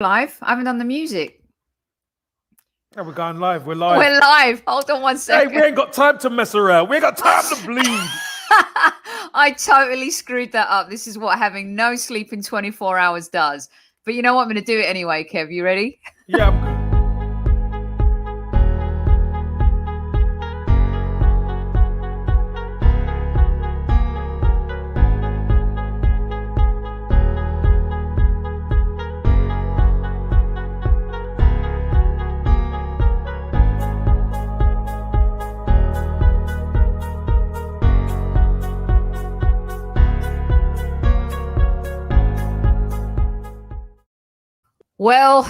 Live. I haven't done the music. Yeah, we're going live. We're live. We're live. Hold on one second. Hey, we ain't got time to mess around. We ain't got time to bleed. I totally screwed that up. This is what having no sleep in 24 hours does. But you know what? I'm going to do it anyway, Kev. You ready? Yeah. Well,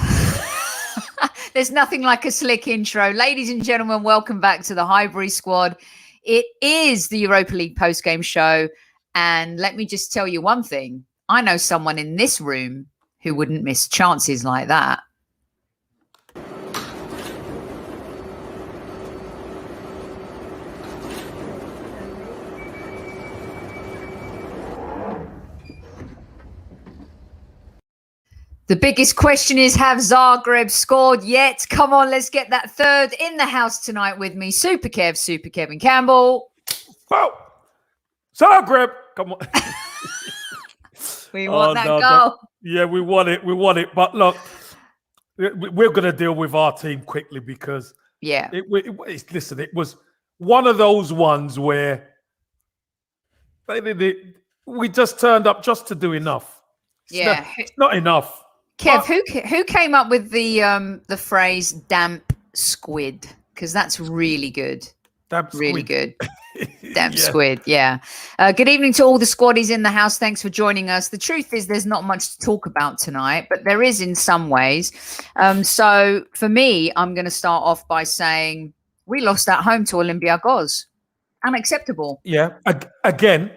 there's nothing like a slick intro. Ladies and gentlemen, welcome back to the Highbury Squad. It is the Europa League post-game show. And let me just tell you one thing. I know someone in this room who wouldn't miss chances like that. The biggest question is, have Zagreb scored yet? Come on, let's get that third in the house tonight with me. Super Kevin Campbell. Oh, Zagreb. Come on. We want that goal. Yeah, we want it. We want it. But look, we're going to deal with our team quickly because listen, it was one of those ones where we just turned up just to do enough. It's not enough. Kev, who came up with the phrase "damp squid"? Because that's really good. Damp squid. Really good. Damp squid. Yeah. Good evening to all the squaddies in the house. Thanks for joining us. The truth is, there's not much to talk about tonight, but there is in some ways. So for me, I'm going to start off by saying we lost at home to Olympiacos. Unacceptable. Yeah. Again,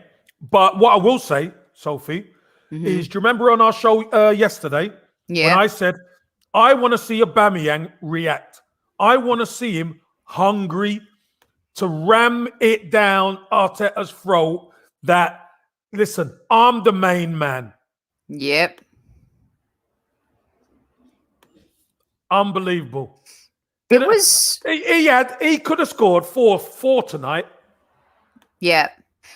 but what I will say, Sophie, is do you remember on our show yesterday? Yeah. When I said, I want to see Aubameyang react. I want to see him hungry to ram it down Arteta's throat that, listen, I'm the main man. Yep. Unbelievable. It was... He could have scored four tonight. Yeah.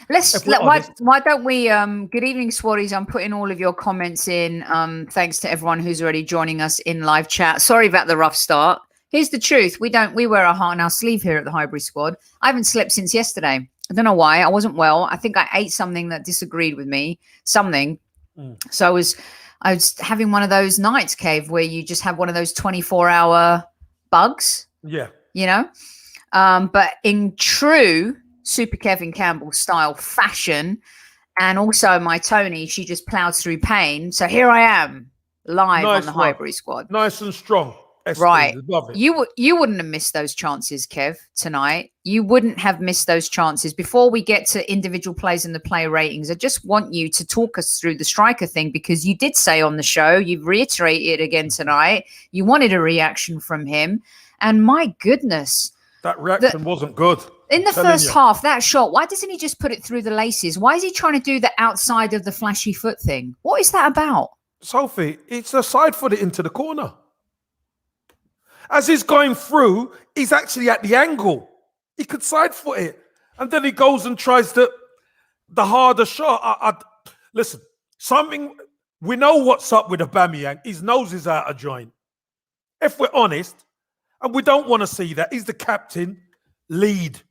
Why don't we good evening, Squaddies. I'm putting all of your comments in. Thanks to everyone who's already joining us in live chat. Sorry about the rough start. Here's the truth. We wear our heart on our sleeve here at the Highbury Squad. I haven't slept since yesterday. I don't know why. I wasn't well. I think I ate something that disagreed with me. So I was having one of those nights, Cave, where you just have one of those 24-hour bugs. Yeah. You know? But in true Super Kevin Campbell style fashion, and also my Tony, she just plows through pain. So here I am, live on the Highbury Squad. Nice and strong. Right. Love it. You wouldn't have missed those chances, Kev, tonight. You wouldn't have missed those chances. Before we get to individual plays and the player ratings, I just want you to talk us through the striker thing, because you did say on the show, you've reiterated it again tonight, you wanted a reaction from him. And my goodness. That reaction wasn't good. In the first half, that shot, why doesn't he just put it through the laces? Why is he trying to do the outside of the flashy foot thing? What is that about? Sophie, it's a side footed into the corner. As he's going through, he's actually at the angle. He could side foot it. And then he goes and tries the harder shot. Listen, we know what's up with Aubameyang. His nose is out of joint. If we're honest, and we don't want to see that, he's the captain. Lead.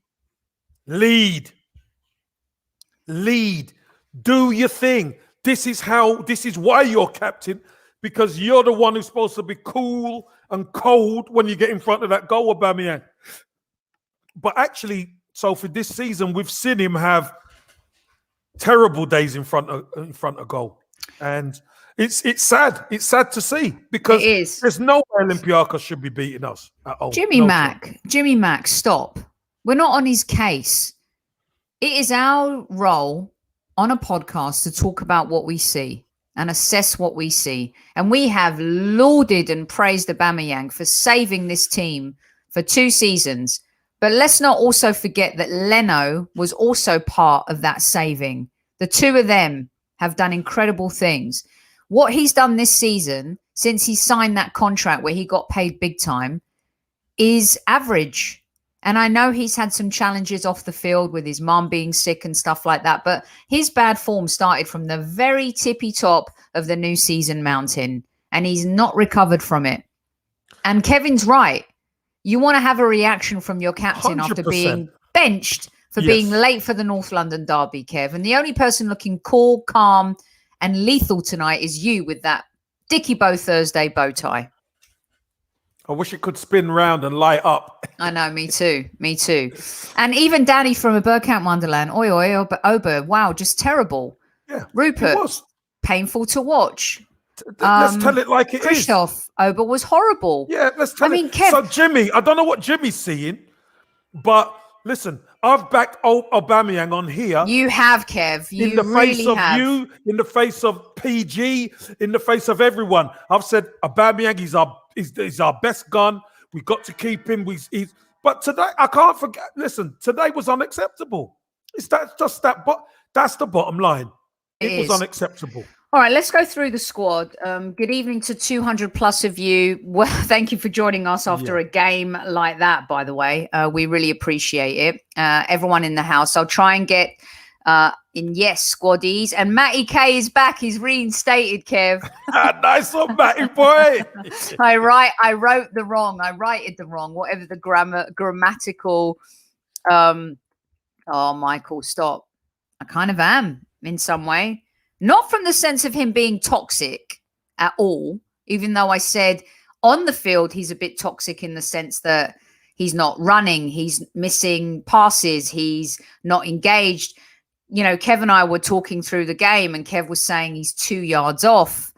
Do your thing. This is why you're captain, because you're the one who's supposed to be cool and cold when you get in front of that goal, Aubameyang. But actually, Sophie, this season we've seen him have terrible days in front of goal, and it's sad. It's sad to see, because there's no way Olympiacos should be beating us at all. Jimmy Mack, stop. We're not on his case. It is our role on a podcast to talk about what we see and assess what we see. And we have lauded and praised Aubameyang for saving this team for 2 seasons. But let's not also forget that Leno was also part of that saving. The two of them have done incredible things. what he's done this season since he signed that contract where he got paid big time is average. And I know he's had some challenges off the field with his mom being sick and stuff like that, but his bad form started from the very tippy top of the new season mountain, and he's not recovered from it. And Kevin's right. You want to have a reaction from your captain 100%. After being benched for being late for the North London derby, Kev. And the only person looking cool, calm, and lethal tonight is you with that Dickie Bow Thursday bow tie. I wish it could spin round and light up. I know, me too. Me too. And even Danny from a Bergkamp Wonderland. Oi, oi, Ober. Wow, just terrible. Yeah. Rupert, painful to watch. Let's tell it like it Christoph Ober was horrible. Yeah, let's tell it. Kev, so Jimmy, I don't know what Jimmy's seeing, but listen, I've backed Aubameyang on here. You have, Kev. You in the really face of have. you, in the face of PG, in the face of everyone. I've said Aubameyang is our best gun. We got to keep him. But today, I can't forget. Listen, today was unacceptable. That's the bottom line. It was unacceptable. All right, let's go through the squad. Good evening to 200 plus of you. Well, thank you for joining us after a game like that, by the way. We really appreciate it. Everyone in the house. I'll try and get in, Squaddies. And Matty K is back. He's reinstated, Kev. Nice one, Matty boy. I righted the wrong, whatever the grammatical. Oh, Michael, stop. I kind of am in some way. Not from the sense of him being toxic at all, even though I said on the field he's a bit toxic in the sense that he's not running, he's missing passes, he's not engaged. You know, Kev and I were talking through the game and Kev was saying he's 2 yards off.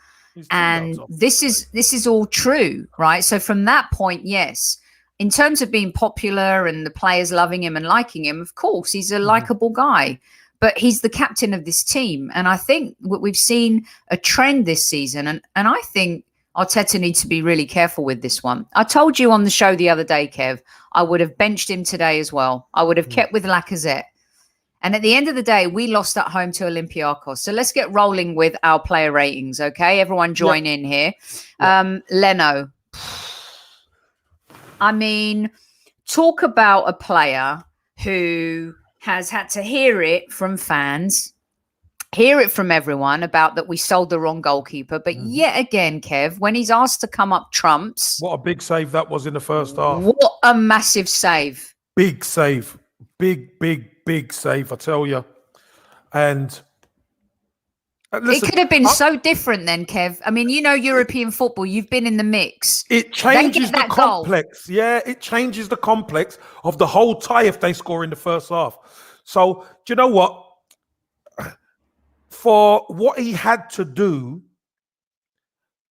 And this is all true, right? So from that point, yes. In terms of being popular and the players loving him and liking him, of course, he's a likable guy. But he's the captain of this team. And I think we've seen a trend this season. And I think Arteta needs to be really careful with this one. I told you on the show the other day, Kev, I would have benched him today as well. I would have kept with Lacazette. And at the end of the day, we lost at home to Olympiacos. So let's get rolling with our player ratings, okay? Everyone join in here. Leno. I mean, talk about a player who has had to hear it from fans, hear it from everyone about that we sold the wrong goalkeeper. But yet again, Kev, when he's asked to come up trumps. What a big save that was in the first half. What a massive save. Big save. Big save, I tell you. And listen, it could have been so different then, Kev. I mean, you know, European football, you've been in the mix. It changes the complex. Yeah, it changes the complex of the whole tie if they score in the first half. So, do you know what? For what he had to do,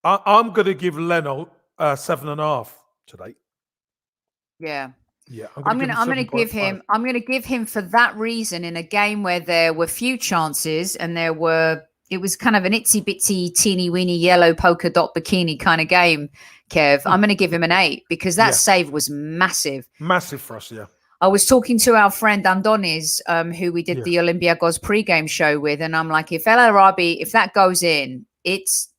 I'm going to give Leno 7.5 today. Yeah. Yeah, I'm going to give him for that reason in a game where there were few chances and it was kind of an itsy bitsy teeny weeny yellow polka dot bikini kind of game, Kev. I'm going to give him an 8 because that save was massive. Massive for us, yeah. I was talking to our friend Andonis, who we did the Olympiacos pre-game show with, and I'm like, if El Arabi, if that goes in, it's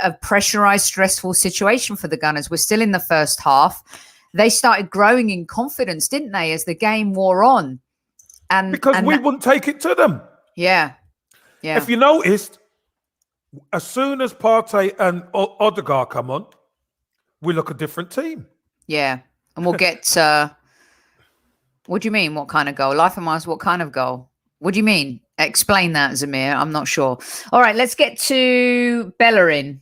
a pressurized, stressful situation for the Gunners. We're still in the first half. They started growing in confidence, didn't they, as the game wore on? And because we wouldn't take it to them. Yeah. Yeah. If you noticed, as soon as Partey and Odegaard come on, we look a different team. Yeah. And we'll get what do you mean? What kind of goal? Life of Mars, what kind of goal? What do you mean? Explain that, Zamir. I'm not sure. All right, let's get to Bellerin.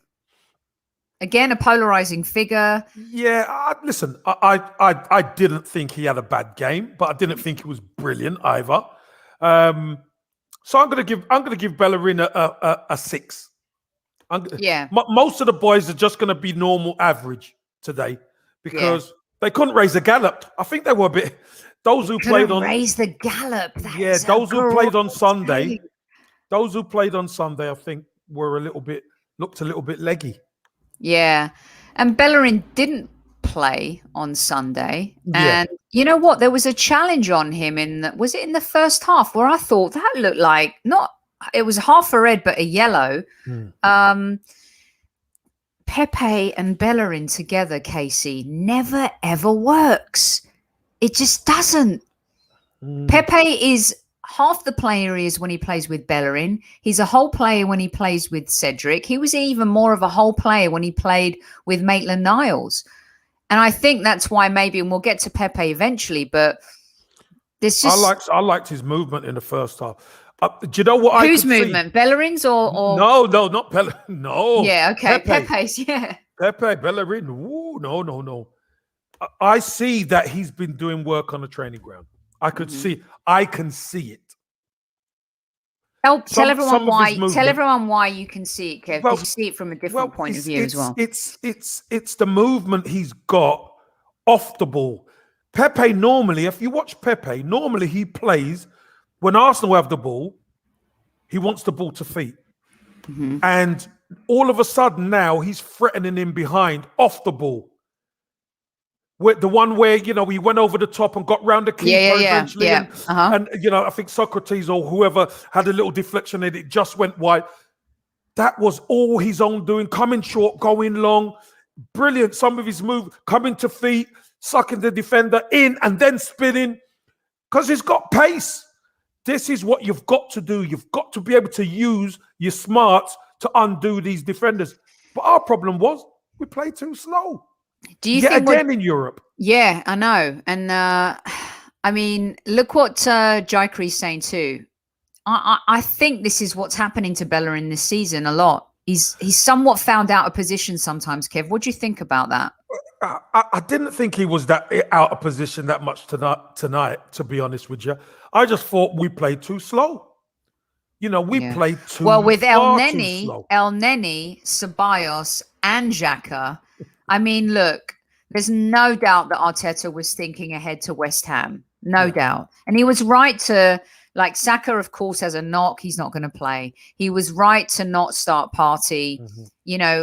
Again, a polarizing figure. Yeah, listen, I didn't think he had a bad game, but I didn't think he was brilliant either. So I'm gonna give Bellerin a 6. Most of the boys are just gonna be normal average today because they couldn't raise the gallop. I think they were a bit. Those who played on raise the gallop. Those who played on Sunday. Those who played on Sunday, I think, looked a little bit leggy. Yeah, and Bellerin didn't play on Sunday, and you know what? There was a challenge on him was it in the first half where I thought that looked like it was half a red but a yellow. Pepe and Bellerin together, Casey, never ever works. It just doesn't. Pepe is half the player he is when he plays with Bellerin. He's a whole player when he plays with Cedric. He was even more of a whole player when he played with Maitland-Niles. And I think that's why maybe, and we'll get to Pepe eventually, but this just... I liked his movement in the first half. Do you know what Whose movement? Bellerin's or... No, not Bellerin. No. Yeah, okay. Pepe's, yeah. Pepe, Bellerin. Ooh, no. I see that he's been doing work on the training ground. I can see it. Tell everyone why you can see it, Kev. Well, you see it from a different point of view as well. It's the movement he's got off the ball. Pepe normally, if you watch Pepe, normally he plays when Arsenal have the ball, he wants the ball to feet. And all of a sudden now he's threatening him behind off the ball. The one where, he went over the top and got round the keeper eventually. Yeah. And, I think Socrates or whoever had a little deflection and it just went wide. That was all his own doing, coming short, going long. Brilliant. Some of his move, coming to feet, sucking the defender in and then spinning because he's got pace. This is what you've got to do. You've got to be able to use your smarts to undo these defenders. But our problem was we played too slow. Do you think again in Europe? Yeah, I know. And I mean, look what Jaikri's saying too. I think this is what's happening to Bellerin this season a lot. He's somewhat found out of position sometimes, Kev. What do you think about that? I didn't think he was that out of position that much tonight, to be honest with you. I just thought we played too slow. Played too well with El Neni, Ceballos, and Xhaka. I mean, look, there's no doubt that Arteta was thinking ahead to West Ham. No doubt. And he was right to, like, Saka, of course, has a knock. He's not going to play. He was right to not start Partey.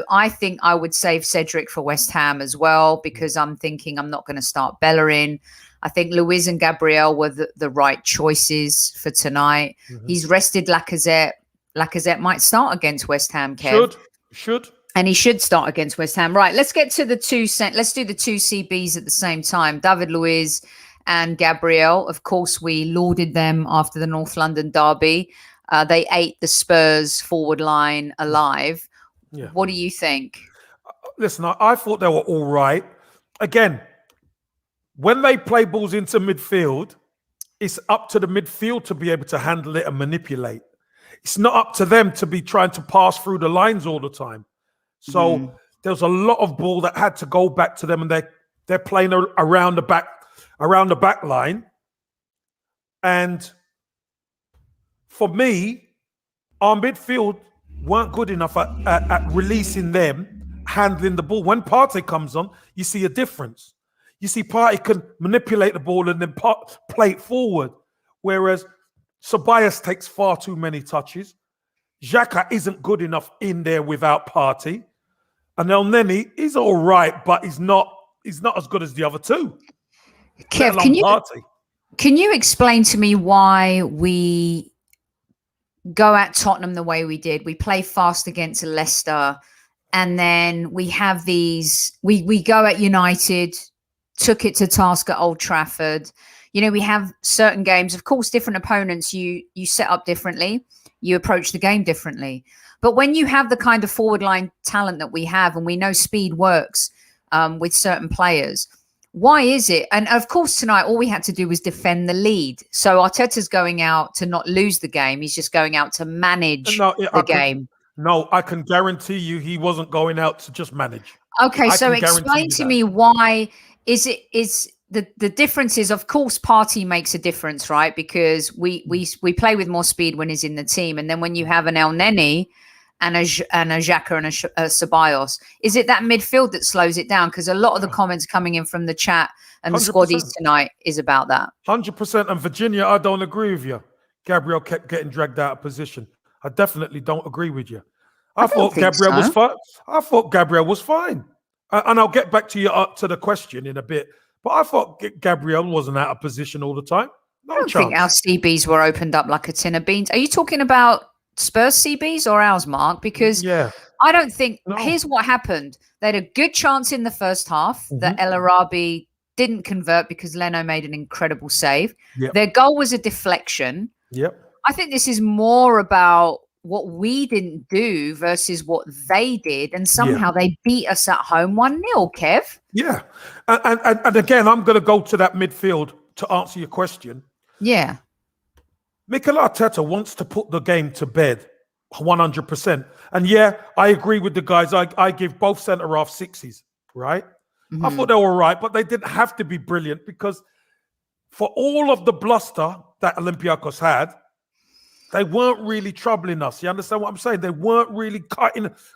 I think I would save Cedric for West Ham as well because I'm thinking I'm not going to start Bellerin. I think Luiz and Gabriel were the right choices for tonight. He's rested Lacazette. Lacazette might start against West Ham, Kev. Should. And he should start against West Ham. Right, let's get to let's do the two CBs at the same time. David Luiz and Gabriel. Of course, we lauded them after the North London derby. They ate the Spurs forward line alive. Yeah. What do you think? Listen, I thought they were all right. Again, when they play balls into midfield, it's up to the midfield to be able to handle it and manipulate. It's not up to them to be trying to pass through the lines all the time. So there's a lot of ball that had to go back to them, and they're playing around the back line. And for me, our midfield weren't good enough at releasing them, handling the ball. When Partey comes on, you see a difference. You see Partey can manipulate the ball and then play it forward, whereas Ceballos takes far too many touches. Xhaka isn't good enough in there without Partey. And El Neni is all right, but he's not as good as the other two. Kev, can you explain to me why we go at Tottenham the way we did? We play fast against Leicester, and then we have these. We go at United, took it to task at Old Trafford. We have certain games. Of course, different opponents. You set up differently. You approach the game differently. But when you have the kind of forward line talent that we have, and we know speed works with certain players, why is it? And of course, tonight, all we had to do was defend the lead. So Arteta's going out to not lose the game. He's just going out to manage the game. I can guarantee you he wasn't going out to just manage. Okay, so explain to me why is the difference is, of course, Partey makes a difference, right? Because we play with more speed when he's in the team. And then when you have an El Neni and a Xhaka and a Ceballos, is it that midfield that slows it down? Because a lot of the comments coming in from the chat and the 100%. Squaddies tonight is about that. 100%. And Virginia, I don't agree with you. Gabriel kept getting dragged out of position. I definitely don't agree with you. I thought Gabriel was fine. I thought Gabriel was fine. And I'll get back to you to the question in a bit. But I thought Gabriel wasn't out of position all the time. I don't think our CBs were opened up like a tin of beans. Are you talking about Spurs CBs or ours, Mark? Because I don't think. No. Here's what happened: they had a good chance in the first half that El Arabi didn't convert because Leno made an incredible save. Yep. Their goal was a deflection. Yep. I think this is more about what we didn't do versus what they did, and somehow they beat us at home 1-0, Kev. Yeah. And again, I'm going to go to that midfield to answer your question. Yeah. Mikel Arteta wants to put the game to bed 100%. And yeah, I agree with the guys. I give both centre-half 6s, right? Mm-hmm. I thought they were right, but they didn't have to be brilliant because for all of the bluster that Olympiacos had, they weren't really troubling us. You understand what I'm saying? They weren't really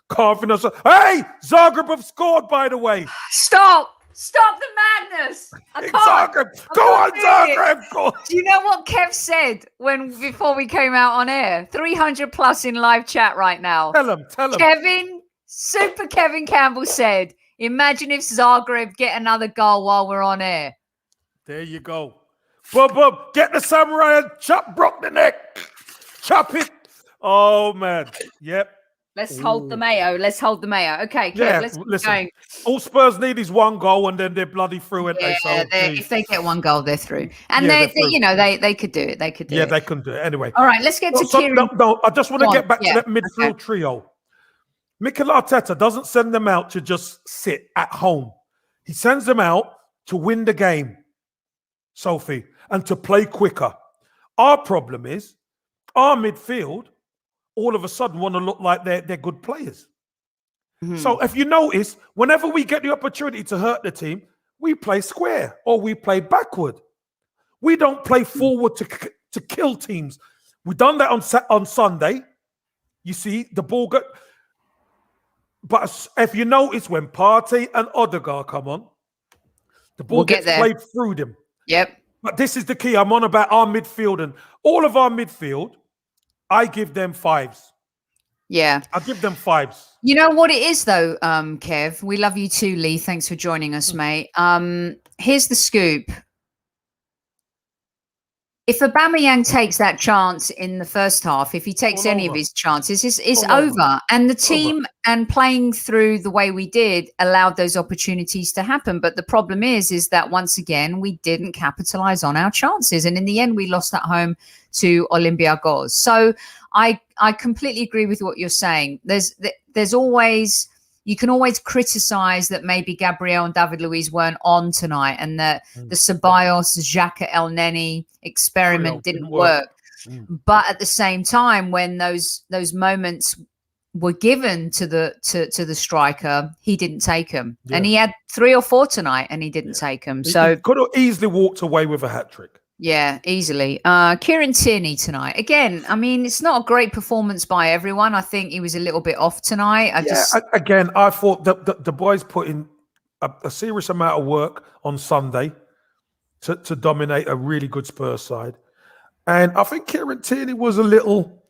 carving us up. Hey, Zagreb have scored, by the way. Stop the madness. I can't. Zagreb. Go on, Zagreb. Go on. Do you know what Kev said before we came out on air? 300 plus in live chat right now. Tell him. Super Kevin Campbell said, imagine if Zagreb get another goal while we're on air. There you go. Bob, get the samurai and chop Brock the neck. Chop it. Oh, man. Yep. Let's hold the mayo. Okay, Kev, let's keep going. All Spurs need is one goal, and then they're bloody through it. If they get one goal, they're through. And they could do it. They couldn't do it. Anyway. All right, let's get to Kieran. No, I just want to get back to that midfield trio. Mikel Arteta doesn't send them out to just sit at home. He sends them out to win the game, Sophie, and to play quicker. Our problem is our midfield all of a sudden want to look like they're good players. Mm-hmm. So if you notice, whenever we get the opportunity to hurt the team, we play square or we play backward. We don't play forward to kill teams. We've done that on Sunday. You see, the ball got... But if you notice, when Partey and Odegaard come on, the ball gets played through them. Yep. But this is the key. I'm on about our midfield, and all of our midfield, I give them 5s. Yeah. I give them 5s. You know what it is, though, Kev? We love you too, Lee. Thanks for joining us, mate. Here's the scoop. If Aubameyang takes that chance in the first half, if he takes any of his chances, it's over. And the team and playing through the way we did allowed those opportunities to happen. But the problem is that once again, we didn't capitalize on our chances. And in the end, we lost at home to Olympiacos. So I completely agree with what you're saying. There's always... You can always criticize that maybe Gabriel and David Luiz weren't on tonight and that the Ceballos, Xhaka, El Neni experiment didn't work. But at the same time, when those moments were given to the striker, he didn't take them. Yeah. And he had 3 or 4 tonight and he didn't take them. So he could have easily walked away with a hat-trick. Yeah, easily. Kieran Tierney tonight. Again, I mean, it's not a great performance by everyone. I think he was a little bit off tonight. I thought that the boys put in a serious amount of work on Sunday to dominate a really good Spurs side. And I think Kieran Tierney was a little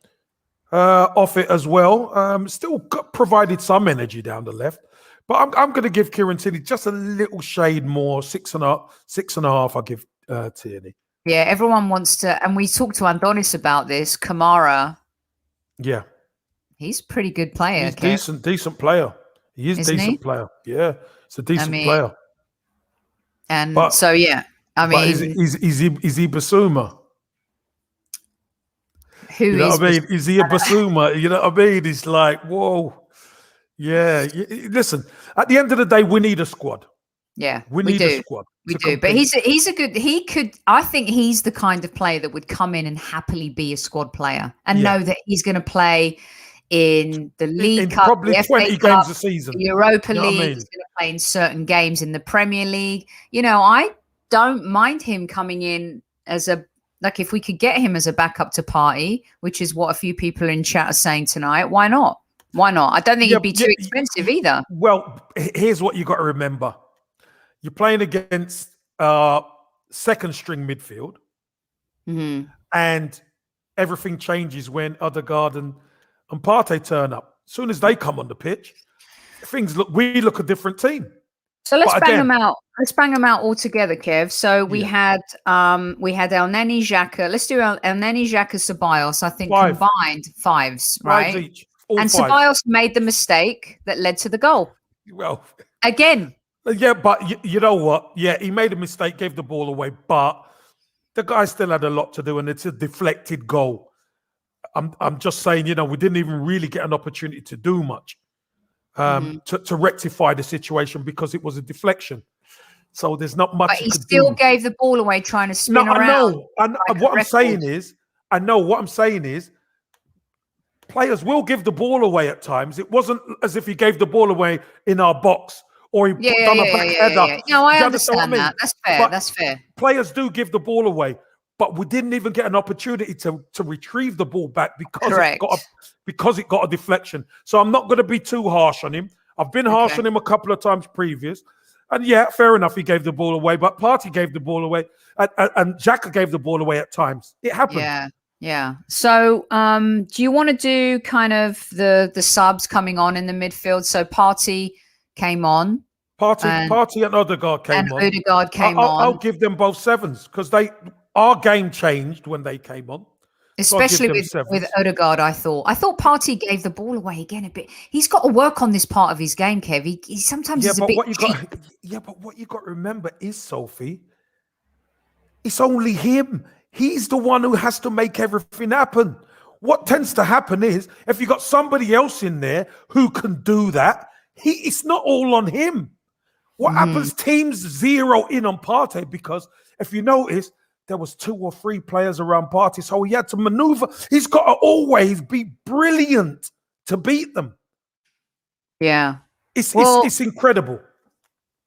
off it as well. Still provided some energy down the left. But I'm going to give Kieran Tierney just a little shade more. 6.5, I give Tierney. Yeah, everyone wants to, and we talked to Andonis about this. Kamara, yeah, he's a pretty good player. He's decent player. He is a decent player. Yeah, it's a decent player. And so, yeah, I mean, is he Basuma? Who you know what I mean? Is he a Basuma? You know what I mean? It's like, whoa, yeah. Listen, at the end of the day, we need a squad. Yeah, we need a squad. We do, but I think he's the kind of player that would come in and happily be a squad player and know that he's going to play in the League Cup, probably the 20 FA Cup, games a season, the Europa League. He's going to play in certain games in the Premier League. You know, I don't mind him coming in as if we could get him as a backup to Partey, which is what a few people in chat are saying tonight. Why not? I don't think he'd be too expensive either. Well, here's what you got to remember. You're playing against second string midfield, and everything changes when Odegaard and Partey turn up. As soon as they come on the pitch, we look a different team. So let's bang them out. Let's bang them out all together, Kev. So we had El Neni, Xhaka. Let's do El Neni, Xhaka, Ceballos. I think combined fives, right? Fives each. And Ceballos made the mistake that led to the goal. Well, again. Yeah, but you know what? Yeah, he made a mistake, gave the ball away, but the guy still had a lot to do, and it's a deflected goal. I'm just saying, you know, we didn't even really get an opportunity to do much. To rectify the situation because it was a deflection. So there's not much. But he still gave the ball away trying to spin around. I know. And what I'm saying is, players will give the ball away at times. It wasn't as if he gave the ball away in our box or he done a back header. Yeah. No, I understand that. That's fair. That's fair. Players do give the ball away, but we didn't even get an opportunity to retrieve the ball back because it got a deflection. So I'm not going to be too harsh on him. I've been harsh on him a couple of times previous. And yeah, fair enough, he gave the ball away, but Partey gave the ball away and Xhaka gave the ball away at times. It happened. Yeah. So do you want to do kind of the subs coming on in the midfield? So Partey came on. Partey and Odegaard came on. Odegaard came on. I'll give them both sevens because our game changed when they came on. Especially with Odegaard, I thought Partey gave the ball away again a bit. He's got to work on this part of his game, Kev. He sometimes is a bit but what you got to remember is, Sophie, it's only him. He's the one who has to make everything happen. What tends to happen is if you got somebody else in there who can do that, it's not all on him. What happens? Teams zero in on Partey because if you notice, there was 2 or 3 players around Partey, so he had to maneuver. He's got to always be brilliant to beat them. Yeah, it's incredible.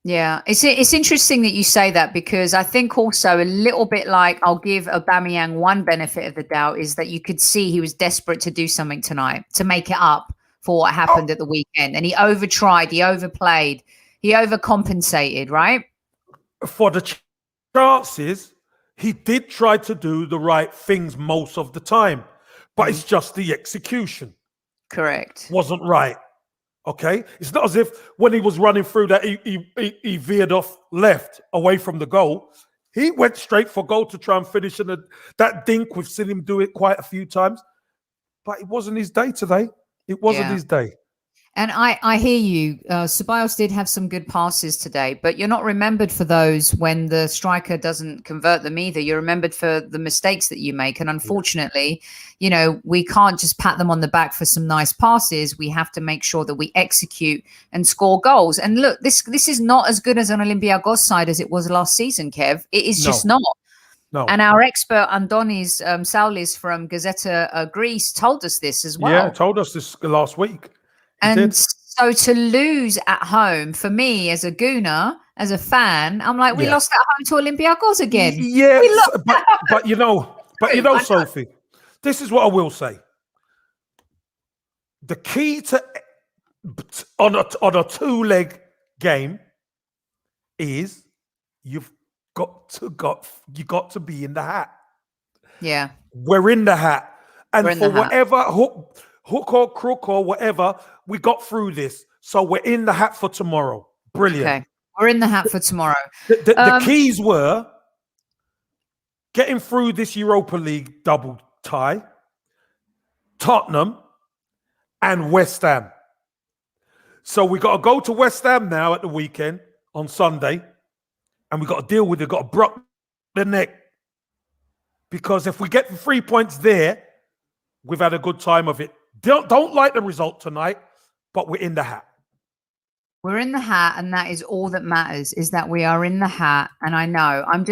Yeah, it's interesting that you say that because I think also a little bit like I'll give Aubameyang one benefit of the doubt is that you could see he was desperate to do something tonight to make it up for what happened at the weekend, and he overtried, he overplayed, he overcompensated, right? For the chances. He did try to do the right things most of the time, but it's just the execution. Correct. Wasn't right. Okay? It's not as if when he was running through that, he veered off left away from the goal. He went straight for goal to try and finish. And that dink, we've seen him do it quite a few times. But it wasn't his day today. It wasn't his day. And I hear you. Ceballos did have some good passes today, but you're not remembered for those when the striker doesn't convert them either. You're remembered for the mistakes that you make. And unfortunately, you know, we can't just pat them on the back for some nice passes. We have to make sure that we execute and score goals. And look, this is not as good as an Olympiacos side as it was last season, Kev. It is just not. No. And our expert Andonis Saulis from Gazeta Greece told us this as well. Yeah, told us this last week. And so to lose at home, for me as a Gooner, as a fan, I'm like, we lost at home to Olympiacos again. Yes, but you know, Sophie, this is what I will say. The key to on a 2-leg game is you got to be in the hat. Yeah, we're in the hat, and for whatever hook or crook or whatever, we got through this. So we're in the hat for tomorrow. Brilliant. Okay. We're in the hat for tomorrow. The keys were getting through this Europa League double tie, Tottenham and West Ham. So we got to go to West Ham now at the weekend on Sunday, and we got to deal with it. Got to brock the neck. Because if we get the 3 points there, we've had a good time of it. Don't like the result tonight, but we're in the hat. We're in the hat, and that is all that matters, is that we are in the hat. And I know I'm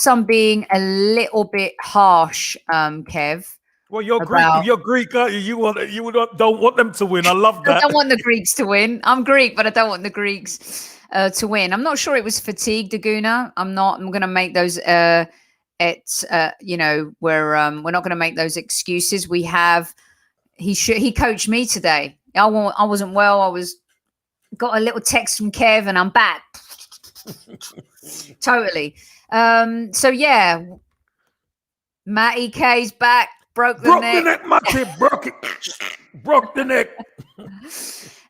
I'm being a little bit harsh, Kev. Well, you're Greek, aren't you? You don't want them to win. I love that. I don't want the Greeks to win. I'm Greek, but I don't want the Greeks to win. I'm not sure it was fatigue, Daguna. I'm going to make those we're not going to make those excuses. He coached me today. I wasn't well. Got a little text from Kev and I'm back. Totally. So yeah, Matty K's back. Broke the neck. Matty. Broke the neck.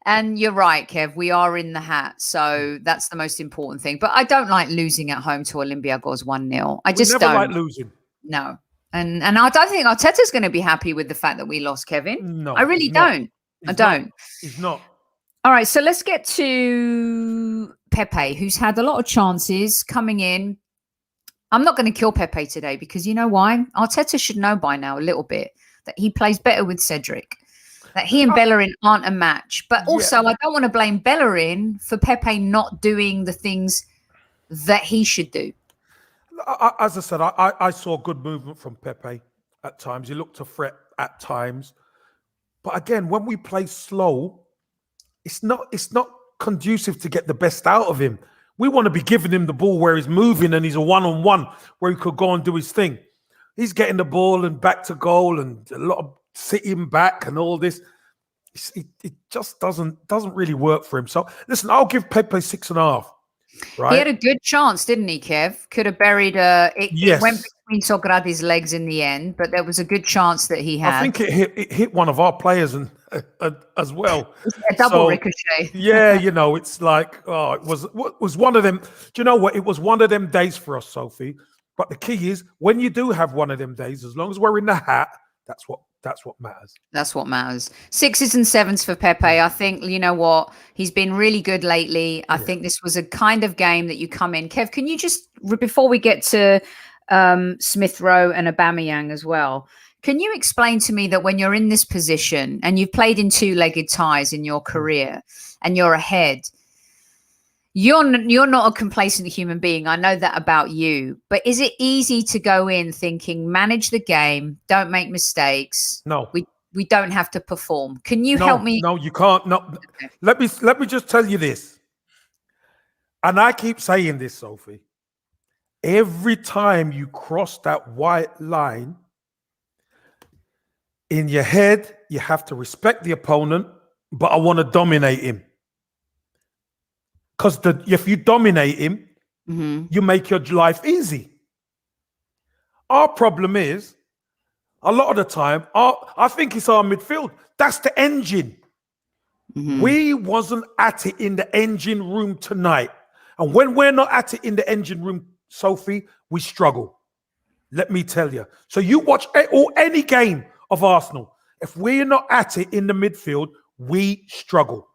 And you're right, Kev. We are in the hat, so that's the most important thing. But I don't like losing at home to Olympiacos 1-0. I just never don't like losing. No, and I don't think Arteta's going to be happy with the fact that we lost, Kevin. No, I really don't. I don't. He's not. All right, so let's get to Pepe, who's had a lot of chances coming in. I'm not going to kill Pepe today because you know why? Arteta should know by now a little bit that he plays better with Cedric, that he and Bellerin aren't a match. But also, I don't want to blame Bellerin for Pepe not doing the things that he should do. As I said, I saw good movement from Pepe at times. He looked a threat at times. But again, when we play slow, it's not conducive to get the best out of him. We want to be giving him the ball where he's moving and he's a one-on-one where he could go and do his thing. He's getting the ball and back to goal and a lot of sitting back and all this. It just doesn't really work for him. So listen, I'll give Pepe 6.5. Right? He had a good chance, didn't he, Kev? Could have buried it went between Socrates' legs in the end, but there was a good chance that he had. I think it hit one of our players and as well. A double ricochet. Yeah, it's like, it was one of them. Do you know what? It was one of them days for us, Sophie. But the key is when you do have one of them days, as long as we're in the hat, that's what matters. That's what matters. 6s and 7s for Pepe. I think, you know what? He's been really good lately. I think this was a kind of game that you come in. Kev, can you just, before we get to Smith Rowe and Aubameyang as well, can you explain to me that when you're in this position and you've played in two-legged ties in your career and you're ahead, you're not a complacent human being. I know that about you. But is it easy to go in thinking, manage the game, don't make mistakes? No. We don't have to perform. Can you help me? No, you can't. No. Okay. Let me just tell you this. And I keep saying this, Sophie. Every time you cross that white line, in your head, you have to respect the opponent, but I want to dominate him. Because if you dominate him, you make your life easy. Our problem is, a lot of the time, I think it's our midfield. That's the engine. We wasn't at it in the engine room tonight. And when we're not at it in the engine room, Sophie, we struggle. Let me tell you. So you watch any game of Arsenal. If we're not at it in the midfield, we struggle.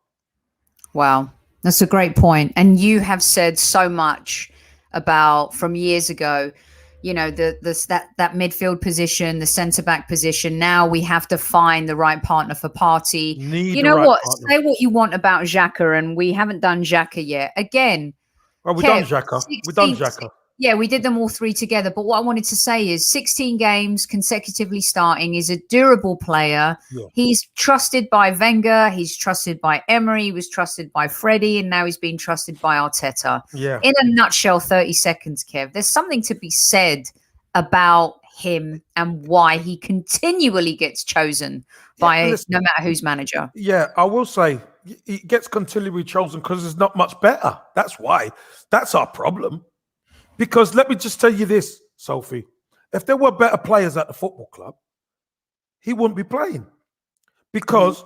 Wow. That's a great point. And you have said so much about from years ago, that midfield position, the centre-back position. Now we have to find the right partner for Partey. You know what? Partner. Say what you want about Xhaka, and we haven't done Xhaka yet. Again, well, we've done Xhaka. We've done Xhaka. Yeah, we did them all three together. But what I wanted to say is 16 games consecutively starting. He's a durable player. Yeah. He's trusted by Wenger. He's trusted by Emery. He was trusted by Freddie. And now he's being trusted by Arteta. Yeah. In a nutshell, 30 seconds, Kev. There's something to be said about him and why he continually gets chosen by no matter who's manager. Yeah, I will say he gets continually chosen because there's not much better. That's why. That's our problem. Because let me just tell you this, Sophie. If there were better players at the football club, he wouldn't be playing. Because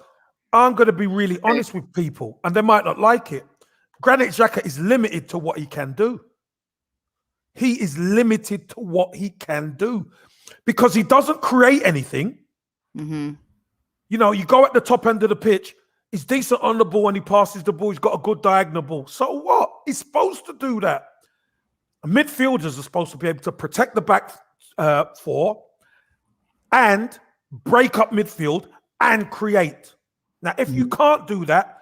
I'm going to be really honest with people, and they might not like it. Granit Xhaka is limited to what he can do. He is limited to what he can do. Because he doesn't create anything. You go at the top end of the pitch, he's decent on the ball and he passes the ball, he's got a good diagonal ball. So what? He's supposed to do that. Midfielders are supposed to be able to protect the back four and break up midfield and create. Now, if you can't do that,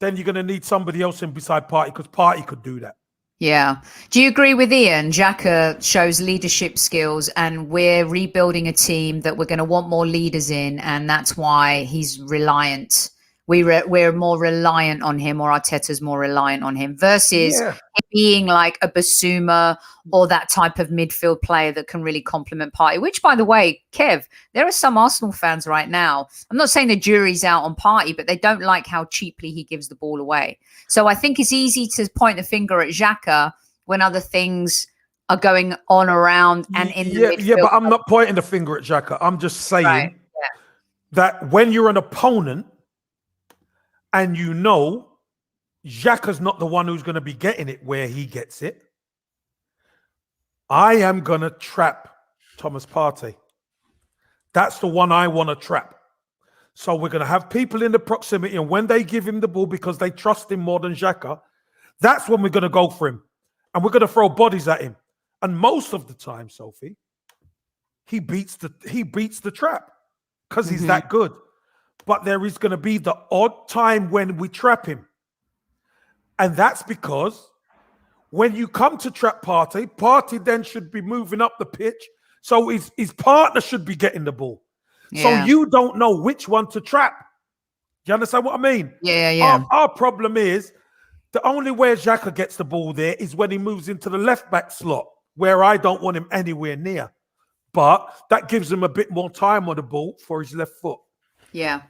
then you're going to need somebody else in beside Partey because Partey could do that. Yeah. Do you agree with Ian? Xhaka shows leadership skills and we're rebuilding a team that we're going to want more leaders in, and that's why he's reliant. We're more reliant on him, or Arteta's more reliant on him versus him being like a Basuma or that type of midfield player that can really complement Partey, which, by the way, Kev, there are some Arsenal fans right now. I'm not saying the jury's out on Partey, but they don't like how cheaply he gives the ball away. So I think it's easy to point the finger at Xhaka when other things are going on around and in the midfield. Yeah, but I'm not pointing the finger at Xhaka. I'm just saying that when you're an opponent, and you know Xhaka's not the one who's going to be getting it where he gets it, I am going to trap Thomas Partey. That's the one I want to trap. So we're going to have people in the proximity, and when they give him the ball because they trust him more than Xhaka, that's when we're going to go for him. And we're going to throw bodies at him. And most of the time, Sophie, he beats the trap because he's that good. But there is going to be the odd time when we trap him. And that's because when you come to trap Partey then should be moving up the pitch. So his partner should be getting the ball. Yeah. So you don't know which one to trap. Do you understand what I mean? Yeah. Our problem is the only way Xhaka gets the ball there is when he moves into the left-back slot, where I don't want him anywhere near. But that gives him a bit more time on the ball for his left foot. Yeah.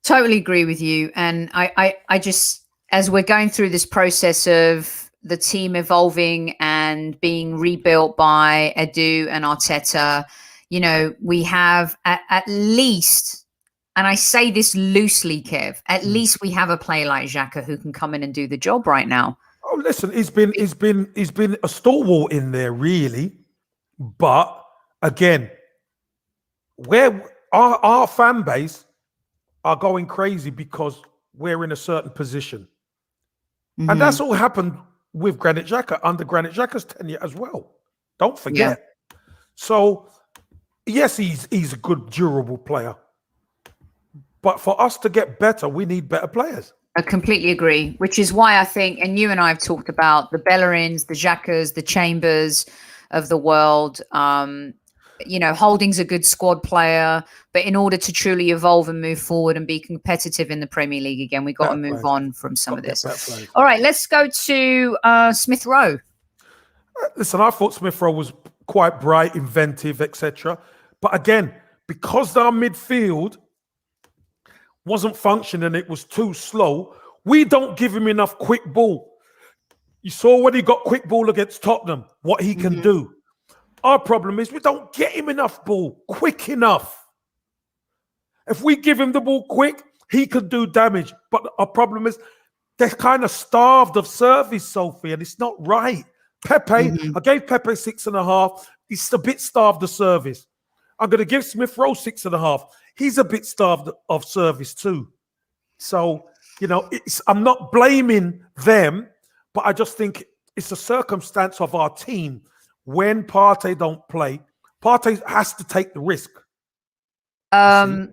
Totally agree with you. And I just, as we're going through this process of the team evolving and being rebuilt by Edu and Arteta, you know, we have at least, and I say this loosely, Kev, at least we have a player like Xhaka who can come in and do the job right now. Oh, listen, he's been a stalwart in there, really. But again, where our fan base are going crazy because we're in a certain position. And that's all happened with Granit Xhaka, under Granit Xhaka's tenure as well. Don't forget. Yeah. So, yes, he's a good, durable player. But for us to get better, we need better players. I completely agree, which is why I think, and you and I have talked about the Bellerins, the Xhakas, the Chambers of the world. You know, Holding's a good squad player, but in order to truly evolve and move forward and be competitive in the Premier League again, we've got to move on from some of this. All right, let's go to Smith Rowe. Listen, I thought Smith Rowe was quite bright, inventive, etc. But again, because our midfield wasn't functioning, it was too slow, we don't give him enough quick ball. You saw when he got quick ball against Tottenham, what he can do. Our problem is we don't get him enough ball quick enough. If we give him the ball quick, he could do damage. But our problem is they're kind of starved of service, Sophie, and it's not right. Pepe, I gave Pepe 6.5. He's a bit starved of service. I'm going to give Smith Rowe 6.5. He's a bit starved of service too. So, you know, I'm not blaming them, but I just think it's a circumstance of our team. When Partey don't play, Partey has to take the risk. I'd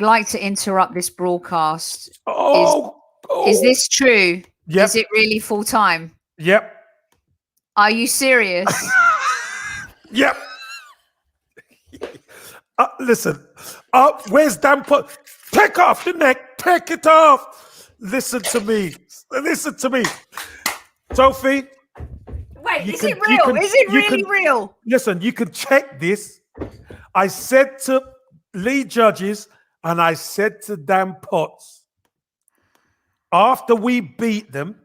like to interrupt this broadcast. Is this true? Yep. Is it really full time? Yep. Are you serious? Yep. Listen, where's Dan Pot? Take off the neck. Take it off. Listen to me. Sophie. Wait, is it real? Is it really real? Listen, you can check this. I said to Lee Judges and I said to Dan Potts, after we beat them,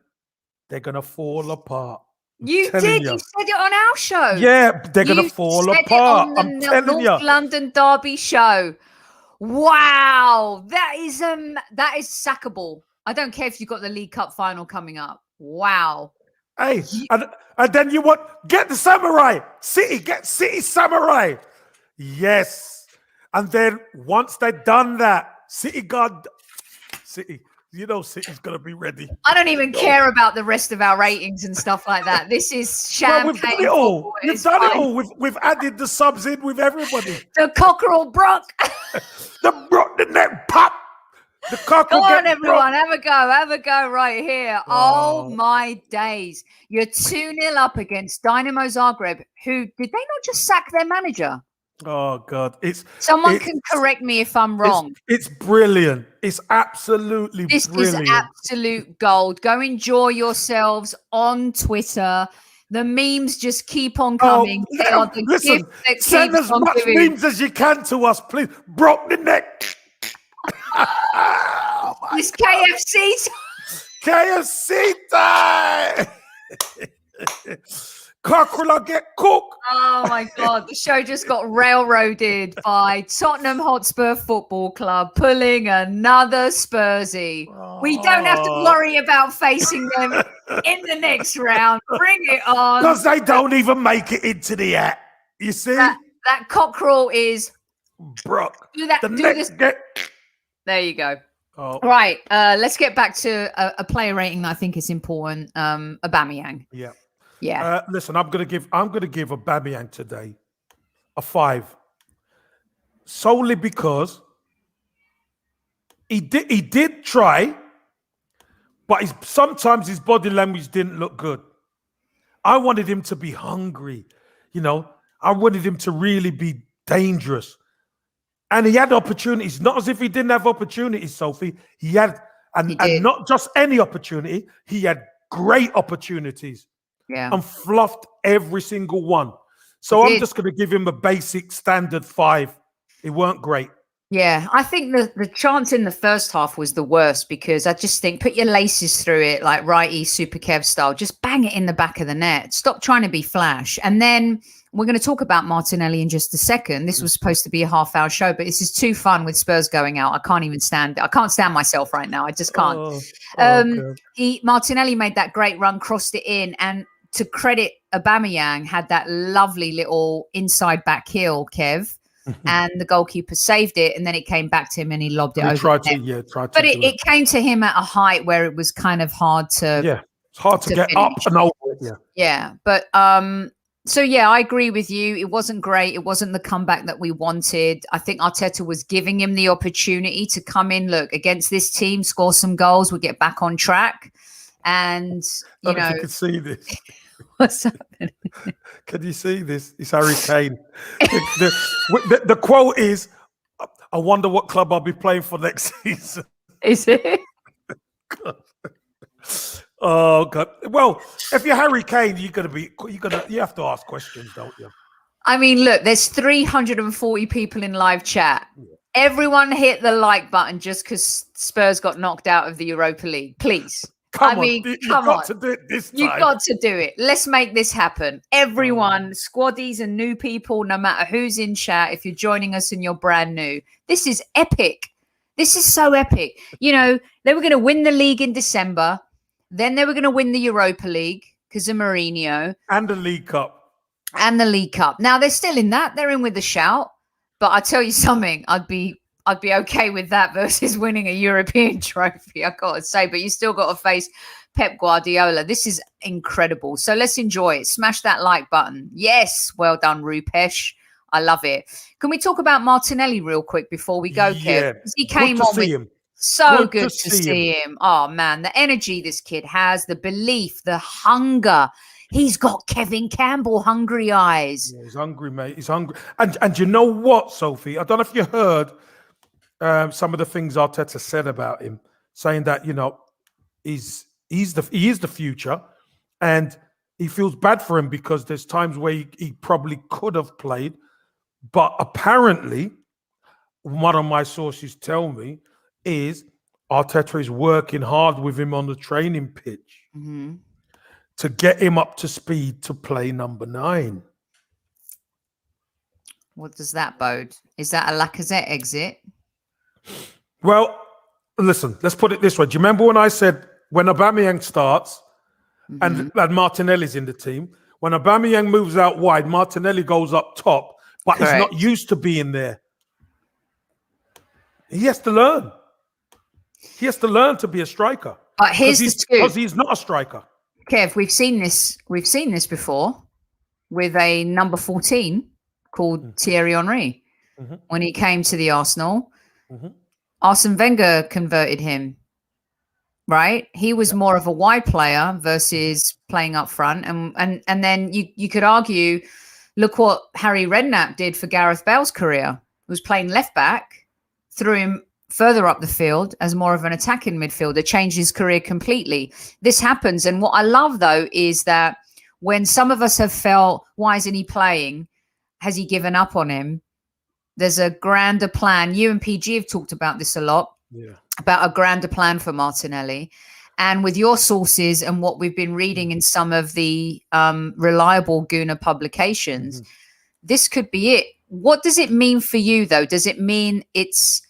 they're going to fall apart. You did. You said it on our show. Yeah, they're going to fall apart. I'm telling you. North London Derby show. Wow, that is sackable. I don't care if you've got the League Cup final coming up. Wow. Hey, and then you want get the Samurai City, get City Samurai. Yes, and then once they've done that, City, you know, City's gonna be ready. I don't even care about the rest of our ratings and stuff like that. This is champagne. We've done it all. We've done it all. We've added the subs in with everybody. The Cockerel Brock. the net pop. The Cockerel. Come on, everyone, have a go right here. Oh my days! You're 2-0 up against Dynamo Zagreb. Who did they not just sack their manager? Oh God! Someone can correct me if I'm wrong. It's brilliant. It's absolutely brilliant. This is absolute gold. Go enjoy yourselves on Twitter. The memes just keep on coming. They are the gift that send keeps as on much giving. memes as you can to us, please. Broke the neck. It's KFC. KFC time. Cockerel, I get cooked. Oh my God, the show just got railroaded by Tottenham Hotspur Football Club pulling another Spursy. We don't have to worry about facing them in the next round. Bring it on. Because they don't even make it into the hat. You see? That cockerel is Brock. Do that. Do this. There you go. Oh. Right. Let's get back to a player rating that I think is important. Aubameyang. Yeah. Yeah. Listen, I'm gonna give Aubameyang today a 5, solely because he did try, but sometimes his body language didn't look good. I wanted him to be hungry, you know. I wanted him to really be dangerous, and he had opportunities. Not as if he didn't have opportunities, Sophie. He had, and not just any opportunity. He had great opportunities. Yeah. And fluffed every single one. So I'm just going to give him a basic standard 5. It weren't great. Yeah, I think the chance in the first half was the worst because I just think put your laces through it like righty Super Kev style. Just bang it in the back of the net. Stop trying to be flash. And then we're going to talk about Martinelli in just a second. This was supposed to be a half-hour show, but this is too fun with Spurs going out. I can't even stand it. I can't stand myself right now. I just can't. Martinelli made that great run, crossed it in, and to credit Aubameyang, had that lovely little inside back heel, Kev, and the goalkeeper saved it, and then it came back to him and he lobbed it over. Tried to. But it came to him at a height where it was kind of hard to. Yeah, it's hard to get finish. Up and over it. Yeah. Yeah, but so yeah, I agree with you. It wasn't great. It wasn't the comeback that we wanted. I think Arteta was giving him the opportunity to come in, look, against this team, score some goals, we'll get back on track, and you know, you can see this. What's happening? Can you see this? It's Harry Kane. The quote is, "I wonder what club I'll be playing for next season." Is it? Oh God! Well, if you're Harry Kane, you have to ask questions, don't you? I mean, look, there's 340 people in live chat. Yeah. Everyone hit the like button just because Spurs got knocked out of the Europa League, please. Come on. You've got to do it this time. You've got to do it. Let's make this happen. Everyone, Squaddies and new people, no matter who's in chat, if you're joining us and you're brand new, this is epic. This is so epic. You know, they were going to win the league in December. Then they were going to win the Europa League because of Mourinho. And the League Cup. Now, they're still in that. They're in with a shout. But I tell you something, I'd be okay with that versus winning a European trophy, I got to say. But you still got to face Pep Guardiola. This is incredible. So let's enjoy it. Smash that like button. Yes. Well done, Rupesh. I love it. Can we talk about Martinelli real quick before we go, Kev? Yeah. He came on with him. So good to see him. Oh, man. The energy this kid has, the belief, the hunger. He's got Kevin Campbell hungry eyes. Yeah, he's hungry, mate. He's hungry. And you know what, Sophie? I don't know if you heard some of the things Arteta said about him, saying that, you know, he is the future, and he feels bad for him because there's times where he probably could have played, but apparently, one of my sources tell me is Arteta is working hard with him on the training pitch to get him up to speed to play number 9. What does that bode? Is that a Lacazette exit? Well, listen, let's put it this way. Do you remember when I said when Aubameyang starts and Martinelli's in the team, when Aubameyang moves out wide, Martinelli goes up top, but he's not used to being there. He has to learn. He has to learn to be a striker. But here's the scoop. Because he's not a striker. Kev, we've seen this before with a number 14 called Thierry Henry. When he came to the Arsenal, Arsene Wenger converted him, right? He was more of a wide player versus playing up front. And then you could argue, look what Harry Redknapp did for Gareth Bale's career. He was playing left back, threw him further up the field as more of an attacking midfielder, changed his career completely. This happens. And what I love, though, is that when some of us have felt, why isn't he playing? Has he given up on him? There's a grander plan. You and PG have talked about this a lot, about a grander plan for Martinelli. And with your sources and what we've been reading in some of the reliable Guna publications, this could be it. What does it mean for you, though? Does it mean is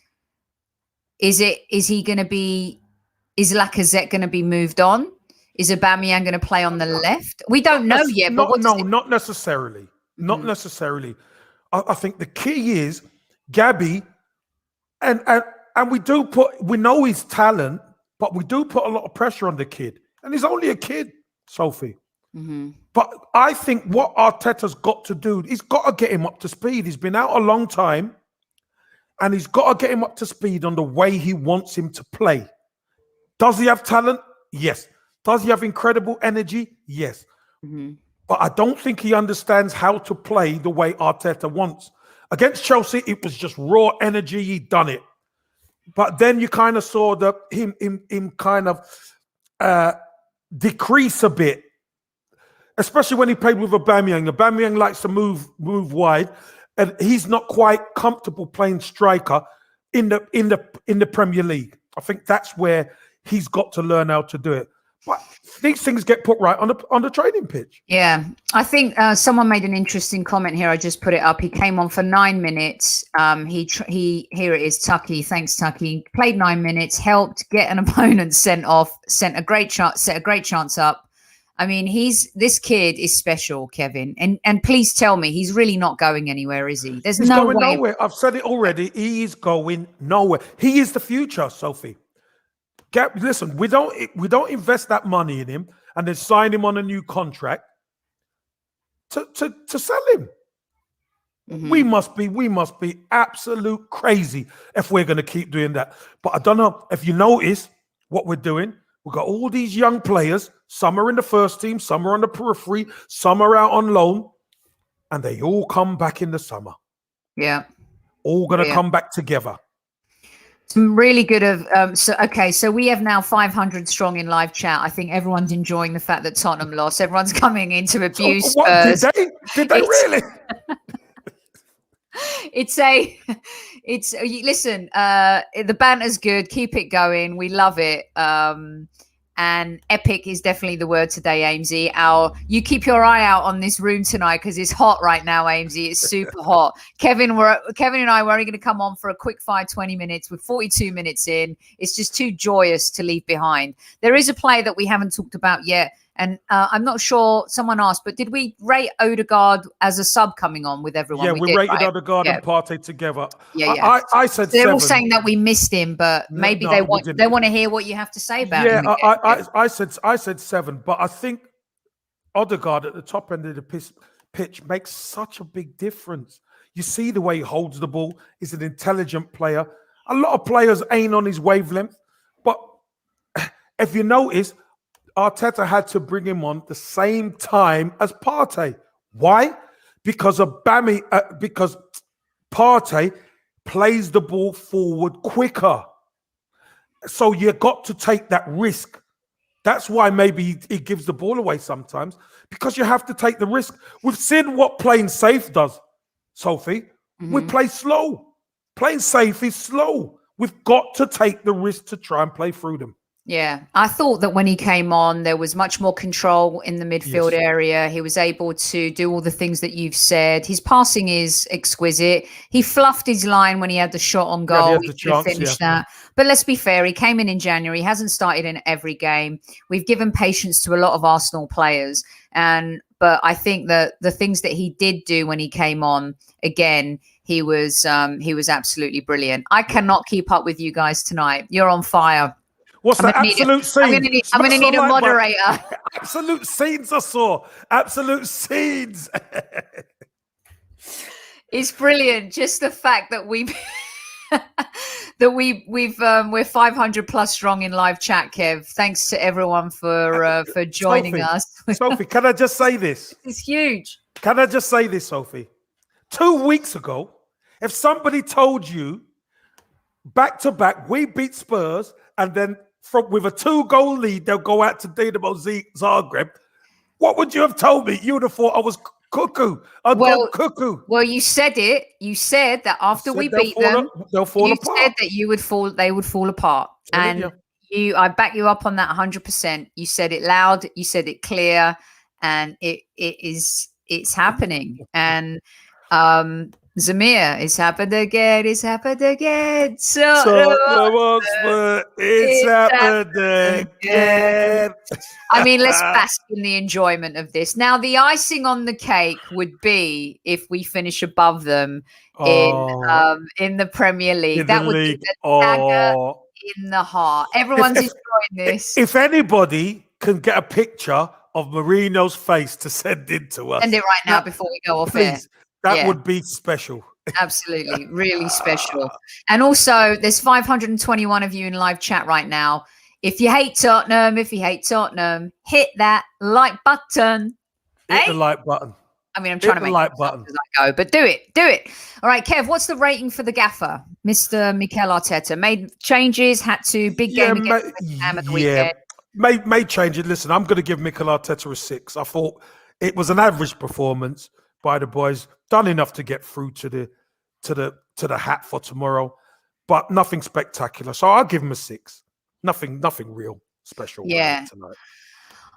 he going to be, is Lacazette going to be moved on? Is Aubameyang going to play on the left? We don't know yet. But not necessarily. Not necessarily. I think the key is Gabby, and we know his talent, but we do put a lot of pressure on the kid. And he's only a kid, Sophie. But I think what Arteta's got to do, he's got to get him up to speed. He's been out a long time, and he's got to get him up to speed on the way he wants him to play. Does he have talent? Yes. Does he have incredible energy? Yes. But I don't think he understands how to play the way Arteta wants. Against Chelsea, it was just raw energy. He'd done it. But then you kind of saw him kind of decrease a bit, especially when he played with Aubameyang. Aubameyang likes to move wide, and he's not quite comfortable playing striker in the Premier League. I think that's where he's got to learn how to do it. But these things get put right on the training pitch. Yeah, I think someone made an interesting comment here. I just put it up. He came on for 9 minutes. He here it is. Tucky, thanks Tucky. Played 9 minutes, helped get an opponent sent off, set a great chance up. I mean, this kid is special, Kevin. And please tell me, he's really not going anywhere, is he? He's no going way. Nowhere. I've said it already. He is going nowhere. He is the future, Sophie. Listen, we don't invest that money in him and then sign him on a new contract to sell him. We must be absolute crazy if we're going to keep doing that. But I don't know if you notice what we're doing. We've got all these young players. Some are in the first team, some are on the periphery, some are out on loan, and they all come back in the summer. Yeah, all going to come back together. Some really good so we have now 500 strong in live chat. I think everyone's enjoying the fact that Tottenham lost. Everyone's coming in to abuse Spurs. Did they really? Listen, the banter's good. Keep it going. We love it. And epic is definitely the word today, Amesy. You keep your eye out on this room tonight because it's hot right now, Amesy. It's super hot. Kevin and I were only going to come on for a quick 20 minutes. We're 42 minutes in. It's just too joyous to leave behind. There is a play that we haven't talked about yet. And I'm not sure, someone asked, but did we rate Odegaard as a sub coming on with everyone? Yeah, we did, rated right? Odegaard and Partey together. Yeah. I said they're 7. all saying that we missed him, but maybe they want to hear what you have to say about him. I said 7, but I think Odegaard at the top end of the pitch makes such a big difference. You see the way he holds the ball. He's an intelligent player. A lot of players ain't on his wavelength, but if you notice, Arteta had to bring him on the same time as Partey. Why? Because because Partey plays the ball forward quicker. So you got to take that risk. That's why maybe he gives the ball away sometimes, because you have to take the risk. We've seen what playing safe does, Sophie. We play slow. Playing safe is slow. We've got to take the risk to try and play through them. Yeah, I thought that when he came on, there was much more control in the midfield area. He was able to do all the things that you've said. His passing is exquisite. He fluffed his line when he had the shot on goal. He finished that. But let's be fair, he came in January. He hasn't started in every game. We've given patience to a lot of Arsenal players. But I think that the things that he did do when he came on, again, he was absolutely brilliant. I cannot keep up with you guys tonight. You're on fire. What's the absolute scene? I'm going to need a moderator. Absolute scenes I saw. Absolute scenes. It's brilliant. Just the fact that we're 500 plus strong in live chat, Kev. Thanks to everyone for joining us. Sophie, can I just say this? It's huge. Can I just say this, Sophie? 2 weeks ago, if somebody told you back-to-back, we beat Spurs, and then with a 2-goal lead, they'll go out to Dinamo Zagreb, what would you have told me? You would have thought I was cuckoo. I'd gone cuckoo. Well, you said it. You said that after we beat them, they'll fall apart. You said that they would fall apart. And I back you up on that 100%. You said it loud, you said it clear, and it's happening. And Zamir, it's happened again. It's happened again. It's happened again. I mean, let's bask in the enjoyment of this. Now, the icing on the cake would be if we finish above them in the Premier League. That would be the dagger in the heart. Everyone's enjoying this. If anybody can get a picture of Marino's face to send in to us, send it right now before we go off air. That would be special. Absolutely. Really special. And also, there's 521 of you in live chat right now. If you hate Tottenham, hit that like button. Hit the like button. I mean, I'm trying to make like button as I go, but do it. All right, Kev, what's the rating for the gaffer, Mr. Mikel Arteta? Made changes, had to big game against West Ham at the weekend. Made changes. Listen, I'm going to give Mikel Arteta a 6. I thought it was an average performance by the boys, done enough to get through to the hat for tomorrow, but nothing spectacular. So I'll give him a 6. Nothing real special. Tonight.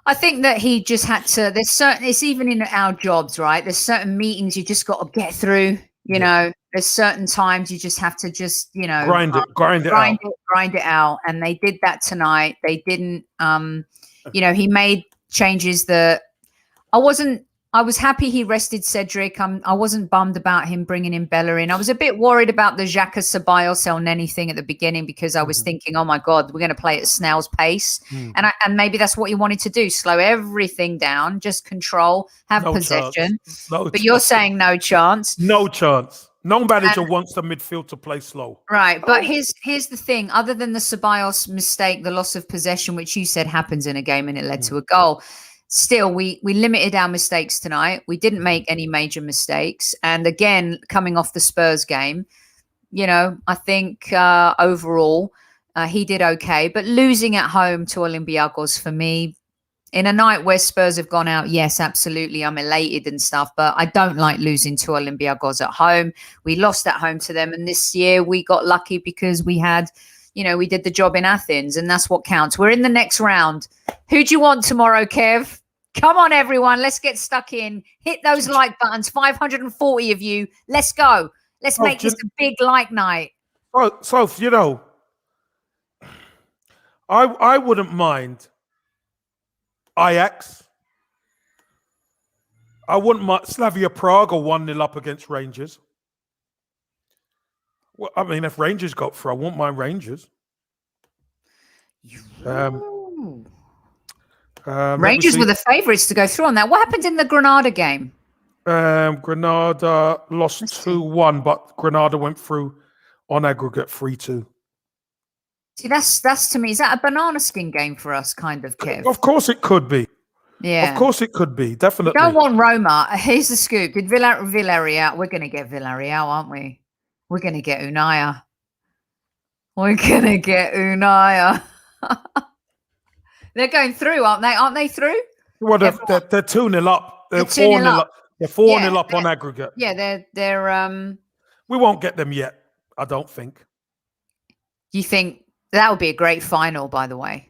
I think that he just had to. There's certain. It's even in our jobs, right? There's certain meetings you just got to get through. You know, there's certain times you just have to grind it out. And they did that tonight. They didn't. He made changes that I was happy he rested Cedric. I wasn't bummed about him bringing in Bellerin. I was a bit worried about the Xhaka Ceballos El Neni thing at the beginning because I was thinking, oh my God, we're going to play at snail's pace. And maybe that's what he wanted to do. Slow everything down, just control, have possession. But you're saying no chance. No chance. No manager wants the midfield to play slow. Right. But here's the thing. Other than the Ceballos mistake, the loss of possession, which you said happens in a game and it led to a goal, still, we limited our mistakes tonight. We didn't make any major mistakes. And again, coming off the Spurs game, I think overall he did okay. But losing at home to Olympiacos for me, in a night where Spurs have gone out, yes, absolutely, I'm elated and stuff. But I don't like losing to Olympiacos at home. We lost at home to them. And this year we got lucky because we had... we did the job in Athens, and that's what counts. We're in the next round. Who do you want tomorrow, Kev? Come on, everyone. Let's get stuck in. Hit those like buttons. 540 of you. Let's go. Let's make this a big like night. So I wouldn't mind Ajax. I wouldn't mind Slavia Prague or 1-0 up against Rangers. Well, I mean, if Rangers got through, I won't mind Rangers. Rangers were the favourites to go through on that. What happened in the Granada game? Granada lost 2-1, but Granada went through on aggregate 3-2. See, that's to me, is that a banana skin game for us, kind of, Kev? Of course it could be. Yeah. Of course it could be, definitely. We don't want Roma. Here's the scoop. Did Villarreal? We're going to get Villarreal, aren't we? We're going to get Unai. They're going through, aren't they? Aren't they through? Well, they're 2-0 up. They're 4-0 up. They're 4-0 up on aggregate. Yeah, they're we won't get them yet, I don't think. You think that would be a great final, by the way?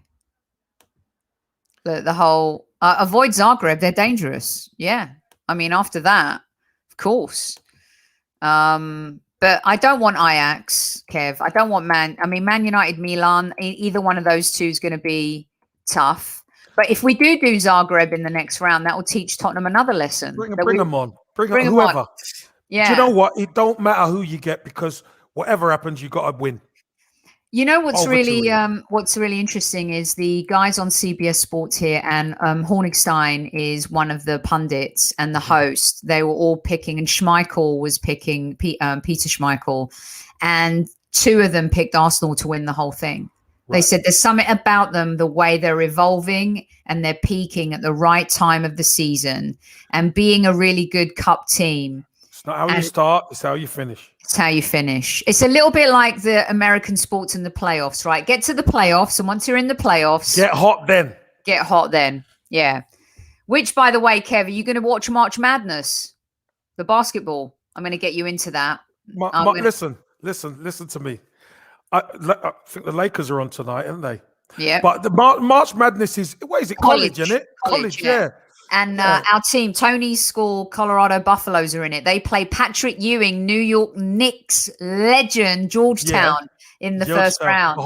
The whole avoid Zagreb, they're dangerous. Yeah. I mean, after that, of course. But I don't want Ajax, Kev. I don't want Man United, Milan. Either one of those two is going to be tough. But if we do Zagreb in the next round, that will teach Tottenham another lesson. Bring them on. Bring them whoever. On. Yeah. Do you know what? It don't matter who you get because whatever happens, you got to win. You know what's really interesting is the guys on CBS Sports here, and Hornigstein is one of the pundits and the host. They were all picking, and Schmeichel was picking Peter Schmeichel, and two of them picked Arsenal to win the whole thing. Right. They said there's something about them, the way they're evolving and they're peaking at the right time of the season, and being a really good cup team. It's not how you start, it's how you finish. It's how you finish. It's a little bit like the American sports in the playoffs, right? Get to the playoffs, and once you're in the playoffs... Get hot then. Get hot then, yeah. Which, by the way, Kev, are you going to watch March Madness? The basketball. I'm going to get you into that. Listen to me. I think the Lakers are on tonight, aren't they? Yeah. But the March Madness is, what is it? College, isn't it? College, yeah. And our team, Tony's school, Colorado Buffaloes, are in it. They play Patrick Ewing, New York Knicks legend, Georgetown in the first round.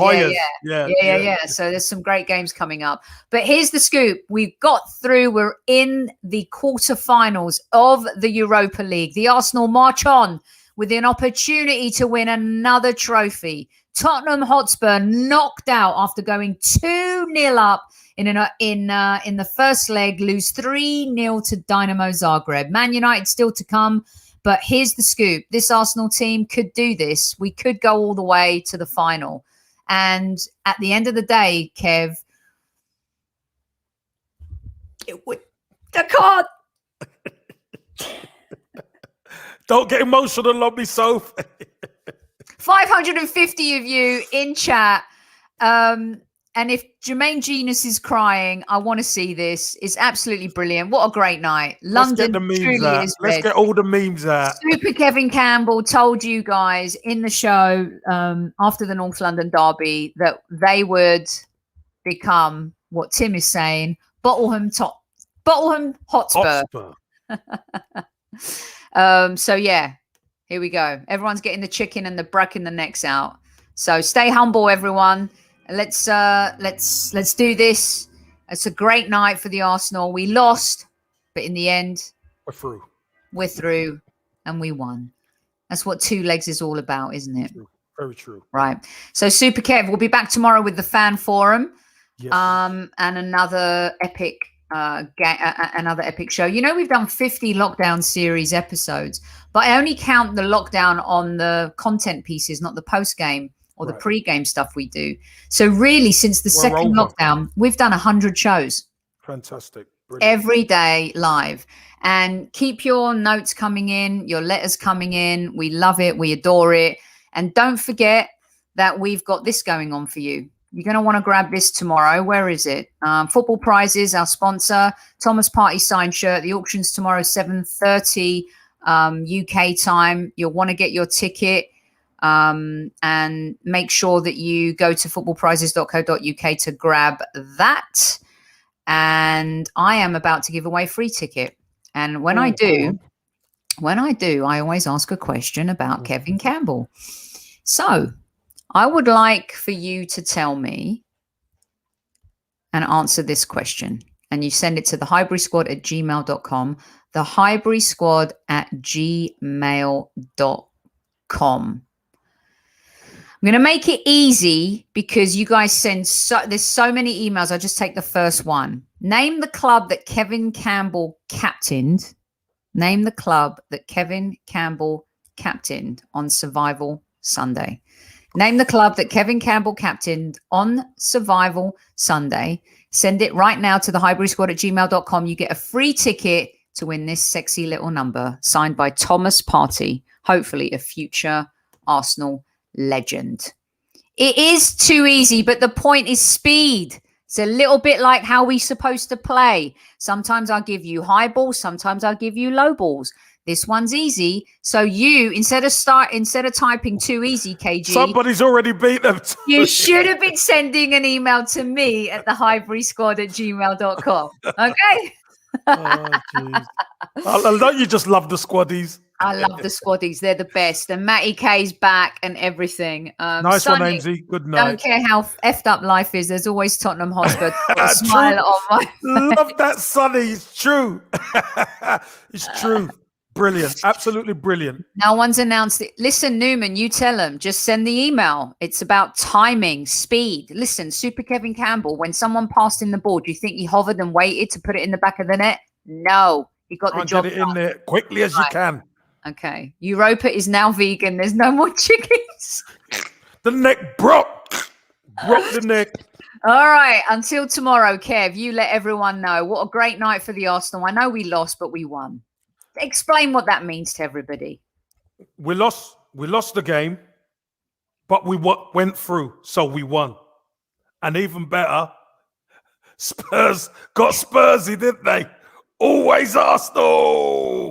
Yeah. So there's some great games coming up. But here's the scoop. We've got through. We're in the quarterfinals of the Europa League. The Arsenal march on with an opportunity to win another trophy. Tottenham Hotspur knocked out after going 2-0 up in the first leg, lose 3-0 to Dynamo Zagreb. Man United still to come, but here's the scoop. This Arsenal team could do this. We could go all the way to the final. And at the end of the day, Kev, I can't. Don't get emotional on me, Soph. 550 of you in chat. And if Jermaine Genius is crying, I want to see this. It's absolutely brilliant. What a great night. London truly is red. Let's get all the memes out. Super Kevin Campbell told you guys in the show after the North London derby that they would become what Tim is saying, Bottleham Hotspur. So yeah, here we go. Everyone's getting the chicken and the bracken the necks out. So stay humble, everyone. Let's do this. It's a great night for the Arsenal. We lost, but in the end, we're through, and we won. That's what two legs is all about, isn't it? True. Very true. Right. So Super Kev, we'll be back tomorrow with the fan forum, and another epic show. You know, we've done 50 lockdown series episodes, but I only count the lockdown on the content pieces, not the post game or the pre-game stuff we do. So really, since the second lockdown, we've done 100 shows. Fantastic. Brilliant. Every day live. And keep your notes coming in, your letters coming in. We love it. We adore it. And don't forget that we've got this going on for you. You're going to want to grab this tomorrow. Where is it? Football Prizes, our sponsor. Thomas Party signed shirt. The auction's tomorrow, 7:30 UK time. You'll want to get your ticket. And make sure that you go to footballprizes.co.uk to grab that. And I am about to give away a free ticket. And when I do, I always ask a question about Kevin Campbell. So I would like for you to tell me and answer this question. And you send it to the Highbury Squad at gmail.com, the Highbury Squad at gmail.com. I'm going to make it easy because you guys send there's so many emails. I'll just take the first one. Name the club that Kevin Campbell captained. Name the club that Kevin Campbell captained on Survival Sunday. Name the club that Kevin Campbell captained on Survival Sunday. Send it right now to the Highbury Squad at gmail.com. You get a free ticket to win this sexy little number signed by Thomas Party, hopefully a future Arsenal legend. It is too easy, but the point is speed. It's a little bit like how we're supposed to play. Sometimes I'll give you high balls, sometimes I'll give you low balls. This one's easy. So you, instead of typing too easy, KG, somebody's already beat them. You should have been sending an email to me at the Highbury Squad at gmail.com. Okay. Don't you just love the Squaddies? I love the Squaddies. They're the best. And Matty K's back and everything. Nice Sonny, one, Amesy. Good night. Don't care how effed up life is. There's always Tottenham Hotspur. Smile on my love that, Sonny. It's true. It's true. Brilliant. Absolutely brilliant. No one's announced it. Listen, Newman, you tell them. Just send the email. It's about timing, speed. Listen, Super Kevin Campbell, when someone passed in the ball, do you think he hovered and waited to put it in the back of the net? No. He got the job done. Get it in there quickly as you can. Okay. Europa is now vegan. There's no more chickens. The neck broke. Broke the neck. All right. Until tomorrow, Kev, you let everyone know. What a great night for the Arsenal. I know we lost, but we won. Explain what that means to everybody. We lost the game, but we went through, so we won. And even better, Spurs got Spursy, didn't they? Always Arsenal.